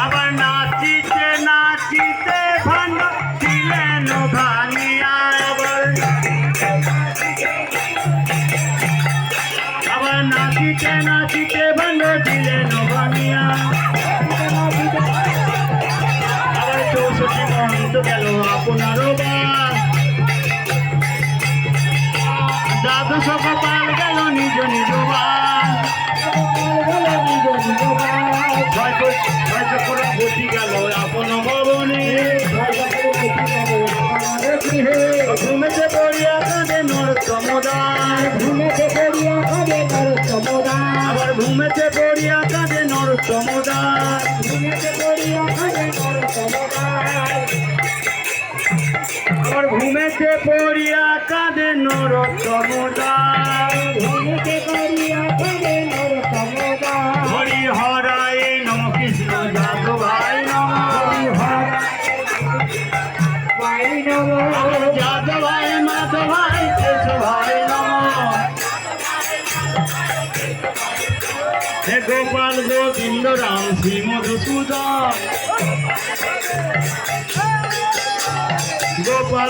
আবার নাচিতে নাচিতে ভাণ্ড দিলেন ভাঙিয়া, আবার নাচিতে নাচিতে ভাণ্ড দিলেন ভাঙিয়া। আবার 64 মন্ত গেল আপনার দাদু সকপাল গেল নিজ নিজ বসি গেল আপন ভবনে। ঘুমেতে পড়িয়া কাঁদে নরোত্তমদাস, ঘুমেতে পড়িয়া কাঁদে নরোত্তমদাস, আবার ঘুমেতে পড়িয়া কাঁদে নরোত্তমদাস, ঘুমেতে পড়িয়া কাঁদে নরোত্তমদাস, আবার ঘুমেতে পড়িয়া কাঁদে নরোত্তমদাস, ঘুমেতে পড়িয়া কাঁদে নরোত্তমদাস। হরি হরায় নম কৃষ্ণ যাদব ভাই নম, যাদব ভাই মাধব ভাই কেশব ভাই নম। হে গোপাল গোবিন্দ রাম শ্রী মধুসূদন গোপাল।